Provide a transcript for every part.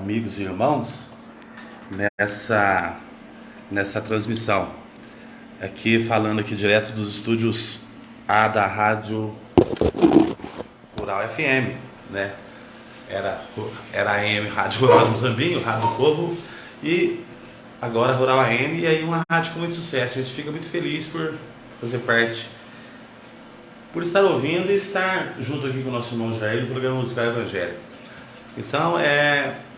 amigos e irmãos, nessa transmissão. Aqui falando aqui direto dos estúdios A da Rádio Rural FM, né? Era a AM Rádio Rural do Zambinho, Rádio do Povo, e agora Rural AM, e aí uma rádio com muito sucesso. A gente fica muito feliz por fazer parte, por estar ouvindo e estar junto aqui com o nosso irmão Jair no programa Musical Evangelho. Então,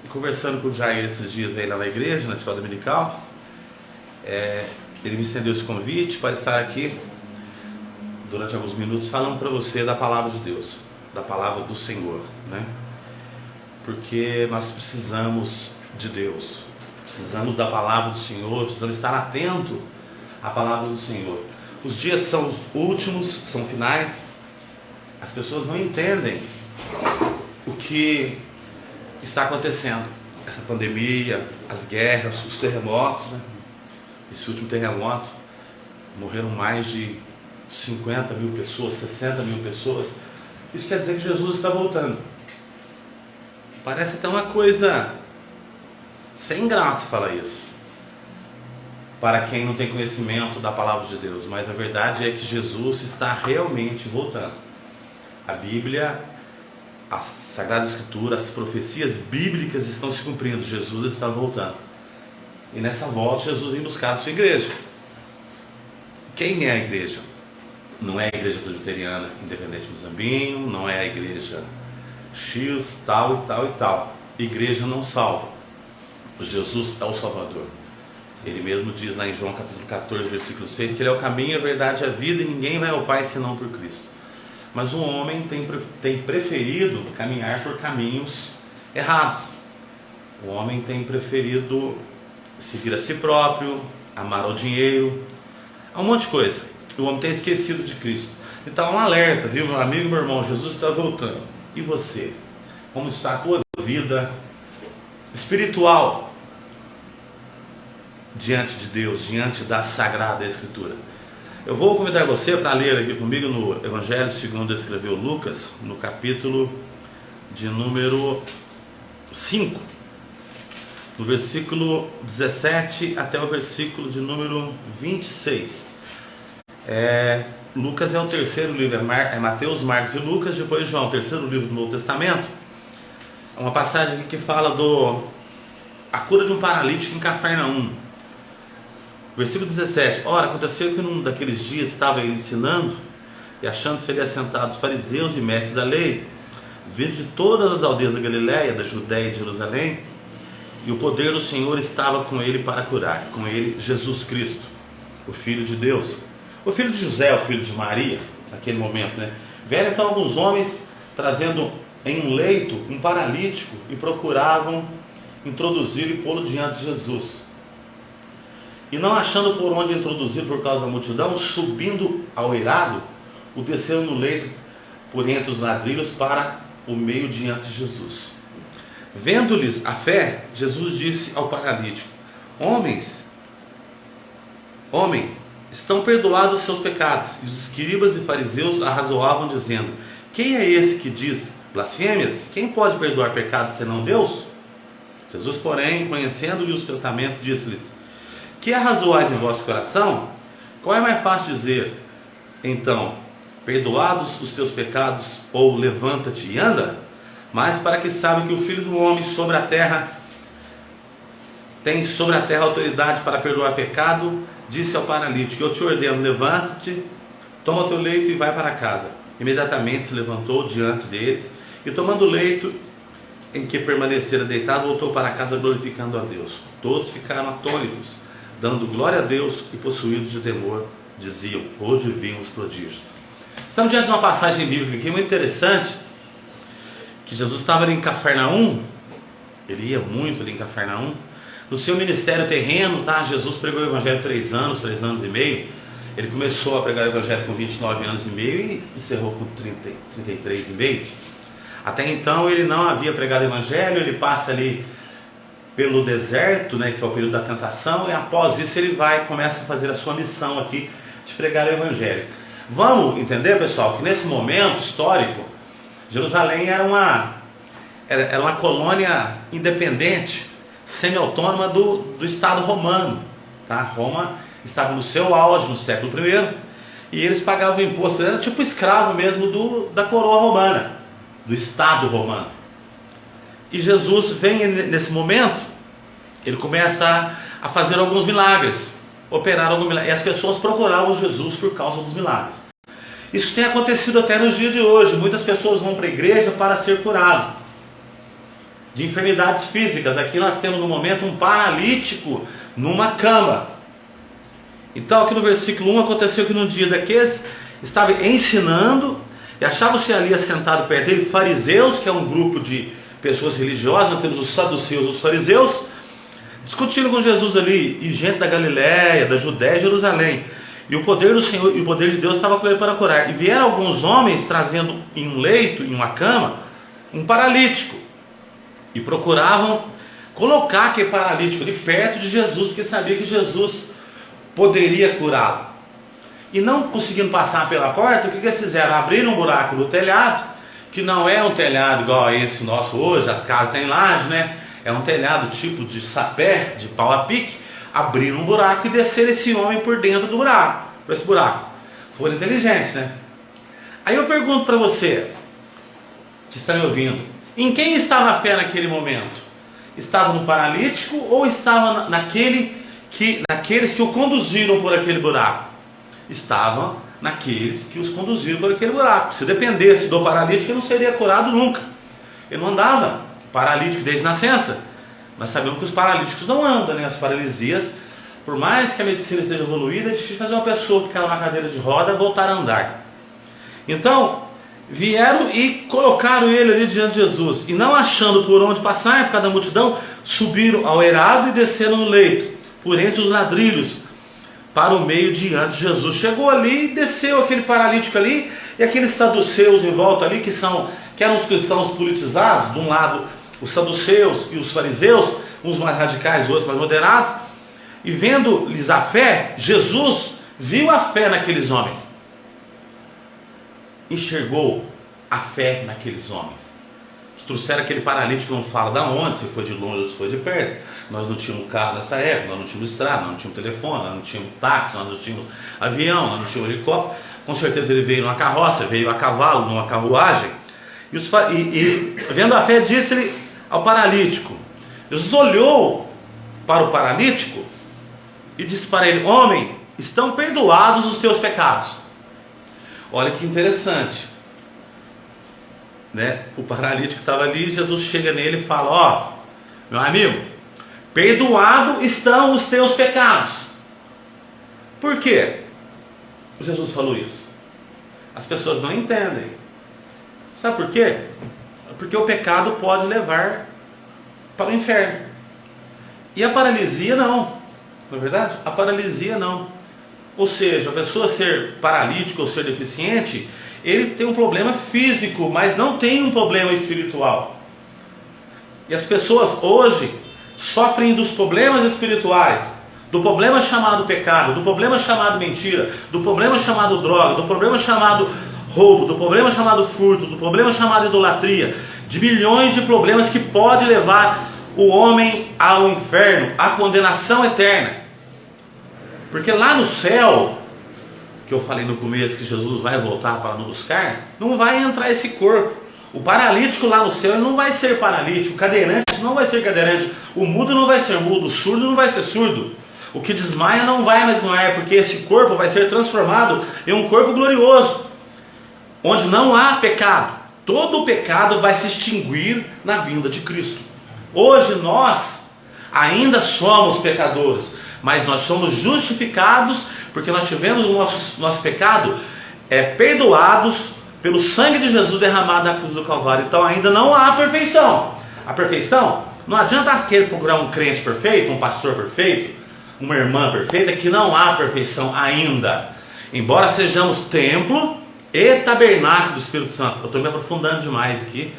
conversando com o Jair esses dias aí lá na igreja, na escola dominical, ele me estendeu esse convite para estar aqui durante alguns minutos falando para você da palavra de Deus, da palavra do Senhor, né? Porque nós precisamos de Deus, precisamos da palavra do Senhor, precisamos estar atento à palavra do Senhor. Os dias são últimos, são finais, as pessoas não entendem o que está acontecendo, essa pandemia, as guerras, os terremotos, né? Esse último terremoto, morreram mais de 50 mil pessoas, 60 mil pessoas. Isso quer dizer que Jesus está voltando. Parece até uma coisa sem graça falar isso, para quem não tem conhecimento da palavra de Deus, mas a verdade é que Jesus está realmente voltando. A Bíblia, a Sagrada Escritura, as profecias bíblicas estão se cumprindo. Jesus está voltando. E nessa volta, Jesus vem buscar a sua igreja. Quem é a igreja? Não é a igreja presbiteriana independente do Zambinho, não é a igreja X, tal e tal e tal. Igreja não salva. Jesus é o Salvador. Ele mesmo diz lá em João capítulo 14, versículo 6, que Ele é o caminho, a verdade e a vida, e ninguém vai ao Pai senão por Cristo. Mas o homem tem preferido caminhar por caminhos errados. O homem tem preferido seguir a si próprio, amar ao dinheiro, a um monte de coisa. O homem tem esquecido de Cristo. Então, um alerta, viu, meu amigo, meu irmão, Jesus está voltando. E você? Como está a tua vida espiritual diante de Deus, diante da Sagrada Escritura? Eu vou convidar você para ler aqui comigo no Evangelho segundo escreveu Lucas, no capítulo de número 5, no versículo 17 até o versículo de número 26. Lucas é o terceiro livro, é Mateus, Marcos e Lucas, depois João, o terceiro livro do Novo Testamento. É uma passagem aqui que fala a cura de um paralítico em Cafarnaum. Versículo 17. Ora, aconteceu que num daqueles dias estava ele ensinando, e achando-se ali assentados fariseus e mestres da lei, vindo de todas as aldeias da Galiléia, da Judéia e de Jerusalém, e o poder do Senhor estava com ele para curar. Com ele, Jesus Cristo, o Filho de Deus, o filho de José, o filho de Maria, naquele momento, né? Vieram então alguns homens trazendo em um leito um paralítico e procuravam introduzir e pô-lo diante de Jesus. E não achando por onde introduzir por causa da multidão, subindo ao eirado, o desceram no leito por entre os ladrilhos para o meio diante de Jesus. Vendo-lhes a fé, Jesus disse ao paralítico: Homem, estão perdoados os seus pecados. E os escribas e fariseus arrazoavam, dizendo: Quem é esse que diz blasfêmias? Quem pode perdoar pecados senão Deus? Jesus, porém, conhecendo-lhe os pensamentos, disse-lhes: Que arrazoais em vosso coração? Qual é mais fácil dizer, então, perdoados os teus pecados, ou levanta-te e anda? Mas para que saiba que o Filho do Homem tem sobre a terra autoridade para perdoar pecado, disse ao paralítico: Eu te ordeno, levanta-te, toma o teu leito e vai para casa. Imediatamente se levantou diante deles, e tomando o leito em que permanecera deitado, voltou para casa glorificando a Deus. Todos ficaram atônitos, dando glória a Deus, e possuídos de temor, diziam: Hoje vimos prodígios. Estamos diante de uma passagem bíblica aqui muito interessante, que Jesus estava ali em Cafarnaum, ele ia muito ali em Cafarnaum, no seu ministério terreno, tá? Jesus pregou o evangelho 3 anos e meio. Ele começou a pregar o evangelho com 29 anos e meio e encerrou com 33 e meio. Até então ele não havia pregado o evangelho. Ele passa ali pelo deserto, né, que é o período da tentação, e após isso ele começa a fazer a sua missão aqui de pregar o evangelho. Vamos entender, pessoal, que nesse momento histórico, Jerusalém era era uma colônia independente, semi-autônoma do Estado romano. Tá? Roma estava no seu auge no século I, e eles pagavam imposto, era tipo escravo mesmo da coroa romana, do Estado romano. E Jesus vem nesse momento, ele começa a fazer alguns milagres, operar alguns milagres, e as pessoas procuravam Jesus por causa dos milagres. Isso tem acontecido até nos dias de hoje. Muitas pessoas vão para a igreja para ser curado de enfermidades físicas. Aqui nós temos no momento um paralítico numa cama. Então aqui no versículo 1 aconteceu que num dia daqueles estava ensinando, e achavam-se ali assentados perto dele fariseus, que é um grupo de pessoas religiosas. Nós temos os saduceus e os fariseus, discutindo com Jesus ali, e gente da Galiléia, da Judéia e Jerusalém. E o poder do Senhor e o poder de Deus estava com ele para curar. E vieram alguns homens trazendo em um leito, em uma cama, um paralítico. E procuravam colocar aquele paralítico ali perto de Jesus, porque sabia que Jesus poderia curá-lo. E não conseguindo passar pela porta, o que eles fizeram? Abriram um buraco no telhado, que não é um telhado igual a esse nosso hoje, as casas têm laje, né? É um telhado tipo de sapé, de pau a pique. Abriram um buraco e desceram esse homem por dentro do buraco, por esse buraco. Foram inteligentes, né? Aí eu pergunto para você, que está me ouvindo, em quem estava a fé naquele momento? Estava no paralítico ou estava naqueles que o conduziram por aquele buraco? Estava naqueles que os conduziram por aquele buraco. Se dependesse do paralítico, ele não seria curado nunca. Ele não andava paralítico desde nascença. Nós sabemos que os paralíticos não andam, né? As paralisias, por mais que a medicina esteja evoluída, é difícil fazer uma pessoa que caiu na cadeira de roda voltar a andar. Então, vieram e colocaram ele ali diante de Jesus. E não achando por onde passar, por causa da multidão, subiram ao eirado e desceram no leito, por entre os ladrilhos, para o meio diante de Jesus. Chegou ali e desceu aquele paralítico ali, e aqueles saduceus em volta ali, que eram os cristãos politizados, de um lado os saduceus e os fariseus, uns mais radicais, outros mais moderados, e vendo-lhes a fé, Jesus viu a fé naqueles homens, enxergou a fé naqueles homens, que trouxeram aquele paralítico. Não fala de onde, se foi de longe ou se foi de perto. Nós não tínhamos carro nessa época, nós não tínhamos estrada, nós não tínhamos telefone, nós não tínhamos táxi, nós não tínhamos avião, nós não tínhamos helicóptero. Com certeza ele veio numa carroça, veio a cavalo, numa carruagem. E vendo a fé, disse-lhe ao paralítico. Jesus olhou para o paralítico e disse para ele: homem, estão perdoados os teus pecados. Olha que interessante, né? O paralítico estava ali, Jesus chega nele e fala: ó, meu amigo, perdoado estão os teus pecados. Por quê? Jesus falou isso. As pessoas não entendem. Sabe por quê? Porque o pecado pode levar para o inferno. E a paralisia não. Não é verdade? A paralisia não. Ou seja, a pessoa ser paralítica ou ser deficiente, ele tem um problema físico, mas não tem um problema espiritual. E as pessoas hoje sofrem dos problemas espirituais, do problema chamado pecado, do problema chamado mentira, do problema chamado droga, do problema chamado roubo, do problema chamado furto, do problema chamado idolatria, de milhões de problemas que pode levar o homem ao inferno, à condenação eterna. Porque lá no céu, que eu falei no começo que Jesus vai voltar para nos buscar, não vai entrar esse corpo. O paralítico lá no céu, ele não vai ser paralítico, o cadeirante não vai ser cadeirante, o mudo não vai ser mudo, o surdo não vai ser surdo, o que desmaia não vai mais desmaiar, porque esse corpo vai ser transformado em um corpo glorioso, onde não há pecado. Todo o pecado vai se extinguir na vinda de Cristo. Hoje nós ainda somos pecadores, mas nós somos justificados porque nós tivemos o nosso pecado perdoados pelo sangue de Jesus derramado na cruz do Calvário. Então ainda não há perfeição. A perfeição, não adianta querer procurar um crente perfeito, um pastor perfeito, uma irmã perfeita, que não há perfeição ainda. Embora sejamos templo e tabernáculo do Espírito Santo. Eu estou me aprofundando demais aqui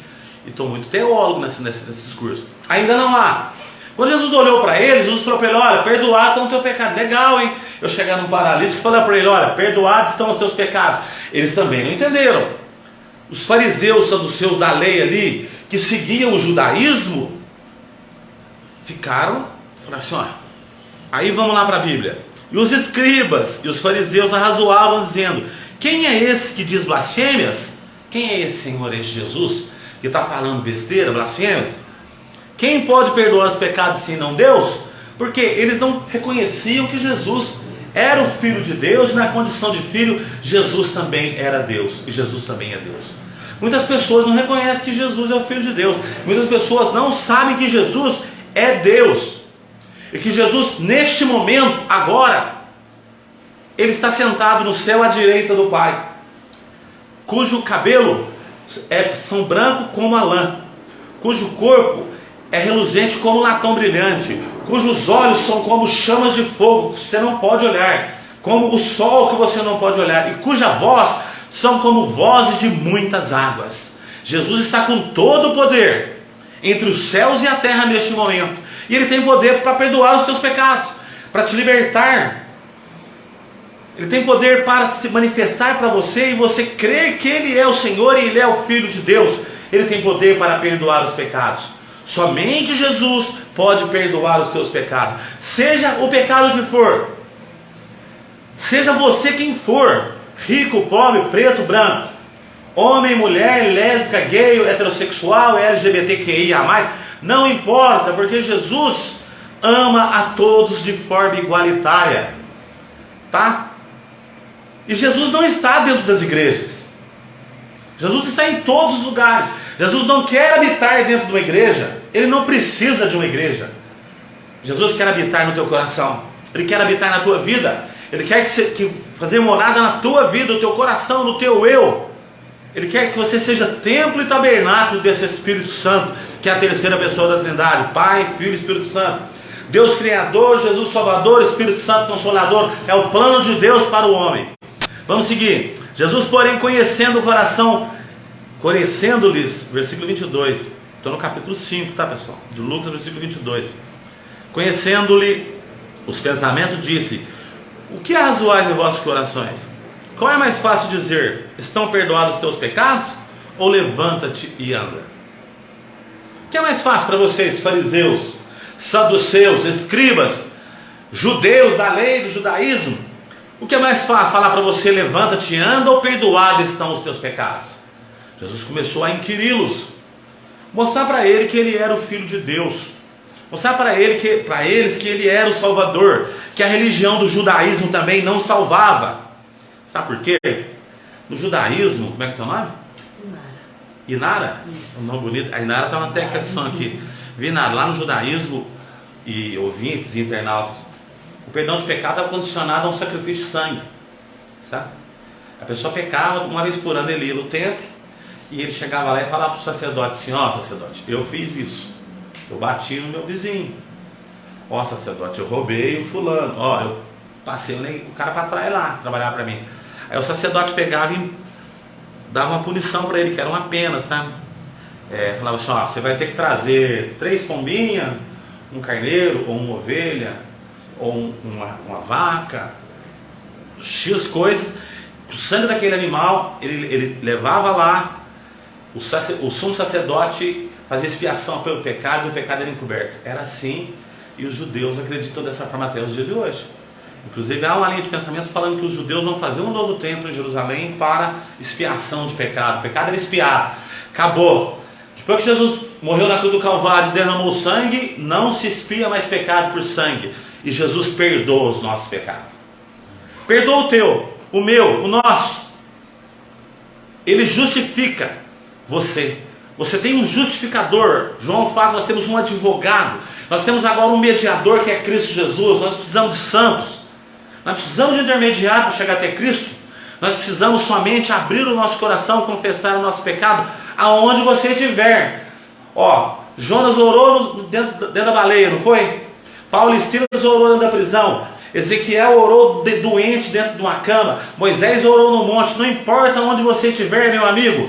e estou muito teólogo nesse discurso. Ainda não há. Quando Jesus olhou para ele, Jesus falou para ele: olha, perdoado estão os teus pecados. Legal, hein? Eu chegar num paralítico e falar para ele: olha, perdoados estão os teus pecados. Eles também não entenderam. os fariseus, saduceus da lei ali, que seguiam o judaísmo, falaram assim, ó, aí vamos lá para a Bíblia. E os escribas e os fariseus arrazoavam, dizendo: quem é esse que diz blasfêmias? Quem é esse Senhor, esse Jesus, que está falando besteira, blasfêmias? Quem pode perdoar os pecados senão Deus? Porque eles não reconheciam que Jesus era o Filho de Deus, e na condição de filho, Jesus também era Deus, e Jesus também é Deus. Muitas pessoas não reconhecem que Jesus é o Filho de Deus. Muitas pessoas não sabem que Jesus é Deus, e que Jesus, neste momento, agora, Ele está sentado no céu à direita do Pai, cujo cabelo são branco como a lã, cujo corpo é reluzente como latão brilhante, cujos olhos são como chamas de fogo que você não pode olhar, como o sol que você não pode olhar, e cuja voz são como vozes de muitas águas. Jesus está com todo o poder entre os céus e a terra neste momento, e Ele tem poder para perdoar os teus pecados, para te libertar. Ele tem poder para se manifestar para você, e você crer que Ele é o Senhor e Ele é o Filho de Deus. Ele tem poder para perdoar os pecados. Somente Jesus pode perdoar os teus pecados, seja o pecado que for, seja você quem for, rico, pobre, preto, branco, homem, mulher, lésbica, gay, heterossexual, LGBTQIA+, não importa, porque Jesus ama a todos de forma igualitária, tá? E Jesus não está dentro das igrejas, Jesus está em todos os lugares. Jesus não quer habitar dentro de uma igreja, Ele não precisa de uma igreja. Jesus quer habitar no teu coração, Ele quer habitar na tua vida, Ele quer fazer morada na tua vida, no teu coração, no teu eu. Ele quer que você seja templo e tabernáculo desse Espírito Santo, que é a terceira pessoa da Trindade, Pai, Filho e Espírito Santo. Deus Criador, Jesus Salvador, Espírito Santo Consolador, é o plano de Deus para o homem. Vamos seguir. Jesus, porém, conhecendo-lhes, versículo 22, estou no capítulo 5, tá, pessoal? De Lucas, versículo 22. Conhecendo-lhe os pensamentos, disse: o que arrazoais em vossos corações? Qual é mais fácil dizer: estão perdoados os teus pecados? Ou levanta-te e anda? O que é mais fácil para vocês, fariseus, saduceus, escribas, judeus da lei, do judaísmo? O que é mais fácil falar para você: levanta-te e anda, ou perdoados estão os teus pecados? Jesus começou a inquiri-los, mostrar para ele que ele era o Filho de Deus, mostrar para eles que ele era o Salvador, que a religião do judaísmo também não salvava. Sabe por quê? No judaísmo, como é que é o teu nome? Inara? Um nome bonito. A Inara está na técnica de som aqui. Inara, lá no judaísmo, e ouvintes e internautas, o perdão de pecado estava condicionado a um sacrifício de sangue, sabe? A pessoa pecava, uma vez por ano ele ia no templo, e ele chegava lá e falava para o sacerdote assim: ó, sacerdote, eu fiz isso, eu bati no meu vizinho, ó, sacerdote, eu roubei o fulano, ó, eu passei o cara para trás lá, trabalhar para mim. Aí o sacerdote pegava e dava uma punição para ele, que era uma pena, sabe? Falava assim: ó, você vai ter que trazer 3 pombinhas, um carneiro, ou uma ovelha, ou uma vaca, X coisas. O sangue daquele animal, ele levava lá, o sumo sacerdote fazia expiação pelo pecado, e o pecado era encoberto. Era assim, e os judeus acreditam dessa forma até os dias de hoje. Inclusive há uma linha de pensamento falando que os judeus vão fazer um novo templo em Jerusalém para expiação de pecado. O pecado era expiado, acabou. Depois que Jesus morreu na cruz do Calvário e derramou sangue, não se expia mais pecado por sangue, e Jesus perdoa os nossos pecados. Perdoa o teu, o meu, o nosso. Ele justifica você. Você tem um justificador. João fala que nós temos um advogado. Nós temos agora um mediador, que é Cristo Jesus. Nós precisamos de santos. Nós precisamos de intermediário para chegar até Cristo. Nós precisamos somente abrir o nosso coração, confessar o nosso pecado aonde você estiver. Ó, Jonas orou dentro da baleia, não foi? Paulo e Silas orou dentro da prisão. Ezequiel orou doente dentro de uma cama. Moisés orou no monte. Não importa onde você estiver, meu amigo,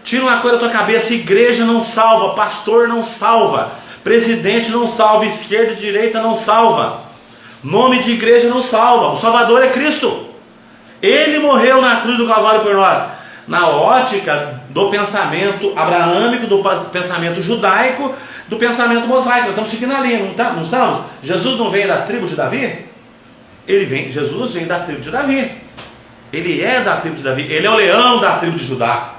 tira uma coisa da tua cabeça: igreja não salva, pastor não salva, presidente não salva, esquerda e direita não salva, nome de igreja não salva. O Salvador é Cristo. Ele morreu na cruz do Calvário por nós. na ótica do pensamento abraâmico, do pensamento judaico, do pensamento mosaico. Nós estamos seguindo a linha, não estamos? Jesus não veio da tribo de Davi? Jesus vem da tribo de Davi. Ele é da tribo de Davi. Ele é o leão da tribo de Judá.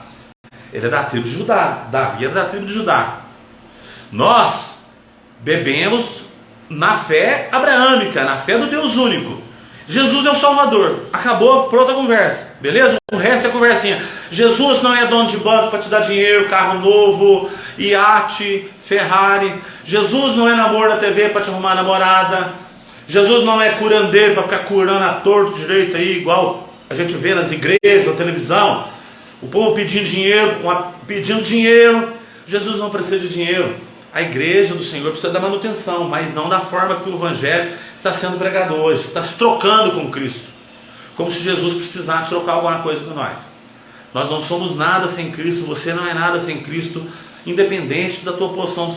Ele é da tribo de Judá. Davi era da tribo de Judá. Nós bebemos na fé abraâmica, na fé do Deus único. Jesus é o Salvador. Acabou, pronta a conversa. Beleza? O resto é conversinha. Jesus não é dono de banco para te dar dinheiro, carro novo, iate, Ferrari. Jesus não é namoro na TV para te arrumar namorada. Jesus não é curandeiro para ficar curando a torto direito aí, igual a gente vê nas igrejas, na televisão. O povo pedindo dinheiro. Jesus não precisa de dinheiro. A igreja do Senhor precisa da manutenção, mas não da forma que o evangelho está sendo pregado hoje. Está se trocando com Cristo, como se Jesus precisasse trocar alguma coisa com nós. Nós não somos nada sem Cristo. Você não é nada sem Cristo, independente da tua posição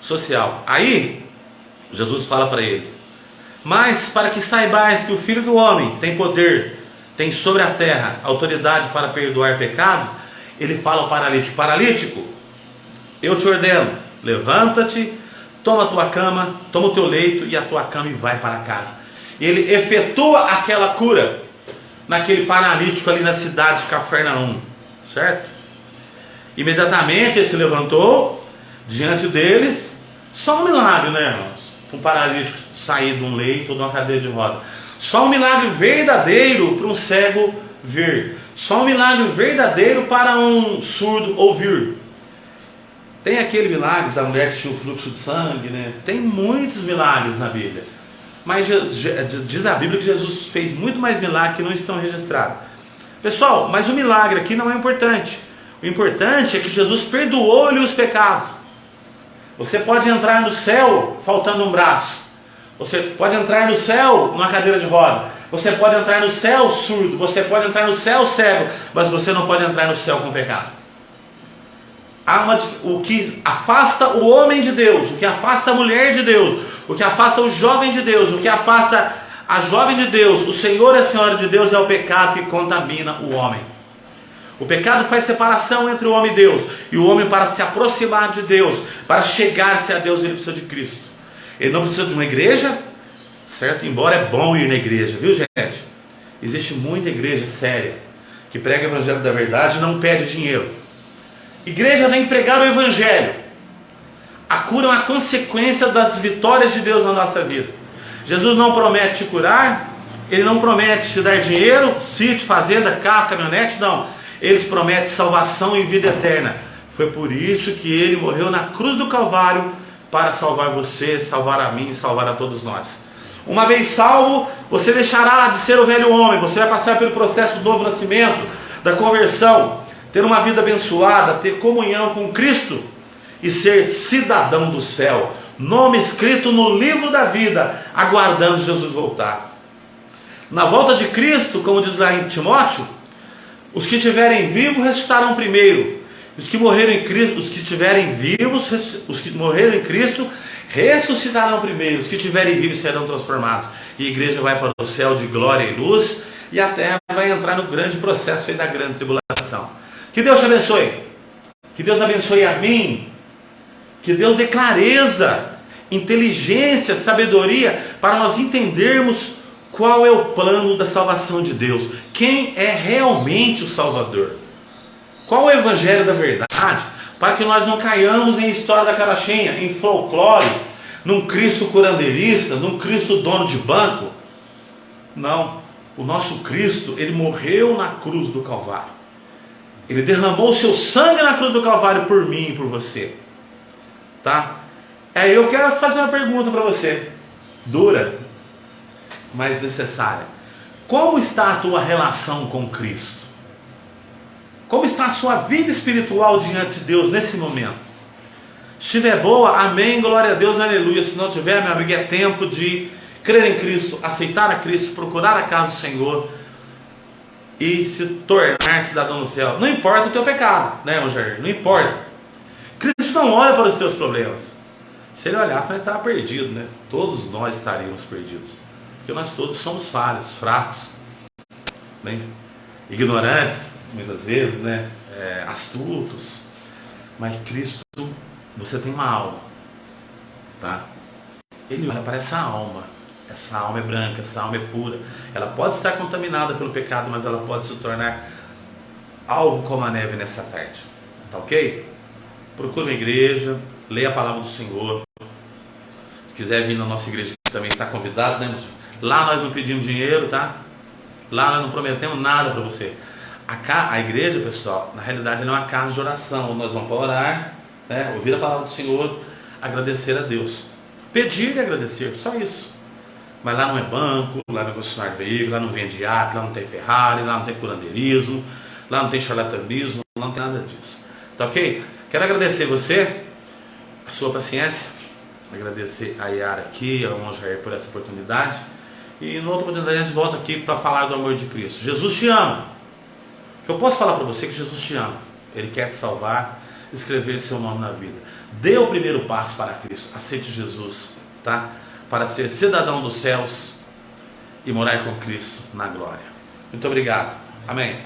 social. Aí Jesus fala para eles: mas para que saibais que o Filho do Homem tem poder, tem sobre a terra autoridade para perdoar pecado, ele fala ao paralítico: paralítico, eu te ordeno, levanta-te, toma a tua cama, toma o teu leito e a tua cama e vai para casa. E ele efetua aquela cura naquele paralítico ali na cidade de Cafarnaum, certo? Imediatamente ele se levantou diante deles. Só um milagre, né, irmãos? Um paralítico sair de um leito ou de uma cadeira de roda. Só um milagre verdadeiro para um cego ver. Só um milagre verdadeiro para um surdo ouvir. Tem aquele milagre da mulher que tinha o fluxo de sangue, né? Tem muitos milagres na Bíblia. Mas diz a Bíblia que Jesus fez muito mais milagres que não estão registrados. Pessoal, mas o milagre aqui não é importante. O importante é que Jesus perdoou-lhe os pecados. Você pode entrar no céu faltando um braço. Você pode entrar no céu numa cadeira de roda. Você pode entrar no céu surdo. Você pode entrar no céu cego. Mas você não pode entrar no céu com pecado. O que afasta o homem de Deus, o que afasta a mulher de Deus, o que afasta o jovem de Deus, o que afasta a jovem de Deus, o Senhor e a Senhora de Deus, é o pecado que contamina o homem. O pecado faz separação entre o homem e Deus. E o homem, para se aproximar de Deus, para chegar-se a Deus, ele precisa de Cristo. Ele não precisa de uma igreja, certo? Embora é bom ir na igreja, viu, gente? Existe muita igreja séria que prega o evangelho da verdade e não pede dinheiro. Igreja vem pregar o evangelho. A cura é uma consequência das vitórias de Deus na nossa vida. Jesus não promete te curar. Ele não promete te dar dinheiro, sítio, fazenda, carro, caminhonete. Não. Ele te promete salvação e vida eterna. Foi por isso que ele morreu na cruz do Calvário, para salvar você, salvar a mim e salvar a todos nós. Uma vez salvo, você deixará de ser o velho homem. Você vai passar pelo processo do novo nascimento, da conversão, ter uma vida abençoada, ter comunhão com Cristo e ser cidadão do céu, nome escrito no livro da vida, aguardando Jesus voltar. Na volta de Cristo, como diz lá em Timóteo, os que estiverem vivos ressuscitarão primeiro. Os que morreram em Cristo, os que estiverem vivos, os que morreram em Cristo ressuscitarão primeiro. Os que estiverem vivos serão transformados. E a igreja vai para o céu de glória e luz, e a terra vai entrar no grande processo aí da grande tribulação. Que Deus te abençoe. Que Deus abençoe a mim. Que Deus dê clareza, inteligência, sabedoria, para nós entendermos qual é o plano da salvação de Deus. Quem é realmente o Salvador? Qual é o Evangelho da verdade? Para que nós não caiamos em história da carochinha, em folclore, num Cristo curandeirista, num Cristo dono de banco. Não. O nosso Cristo, ele morreu na cruz do Calvário. Ele derramou o seu sangue na cruz do Calvário por mim e por você. Tá? Eu quero fazer uma pergunta para você. Dura, mas necessária. Como está a tua relação com Cristo? Como está a sua vida espiritual diante de Deus nesse momento? Se estiver boa, amém, glória a Deus, aleluia. Se não tiver, meu amigo, é tempo de crer em Cristo, aceitar a Cristo, procurar a casa do Senhor e se tornar cidadão do céu. Não importa o teu pecado, né, irmão Jair? Não importa. Cristo não olha para os teus problemas. Se ele olhasse, nós estávamos perdidos, né? Todos nós estaríamos perdidos. Porque nós todos somos falhos, fracos, né? Ignorantes, muitas vezes, né? Astutos, mas Cristo, você tem uma alma, tá? Ele olha para essa alma é branca, essa alma é pura, ela pode estar contaminada pelo pecado, mas ela pode se tornar alvo como a neve nessa tarde, tá ok? Procure uma igreja, leia a palavra do Senhor. Se quiser vir na nossa igreja também está convidado, né? Lá nós não pedimos dinheiro, tá? Lá nós não prometemos nada para você. A igreja, pessoal, na realidade não é uma casa de oração, onde nós vamos para orar, né? Ouvir a palavra do Senhor, agradecer a Deus, pedir e agradecer, só isso. Mas lá não é banco, lá não é concessionário de veículo, lá não vende iate, lá não tem Ferrari, lá não tem curandeirismo, lá não tem charlatanismo, lá não tem nada disso, tá ok? Quero agradecer você, a sua paciência, agradecer a Yara aqui, ao irmão Jair por essa oportunidade, e na outra oportunidade a gente volta aqui para falar do amor de Cristo. Jesus te ama. Eu posso falar para você que Jesus te ama, Ele quer te salvar, escrever seu nome na vida. Dê o primeiro passo para Cristo, aceite Jesus, tá? Para ser cidadão dos céus e morar com Cristo na glória. Muito obrigado. Amém.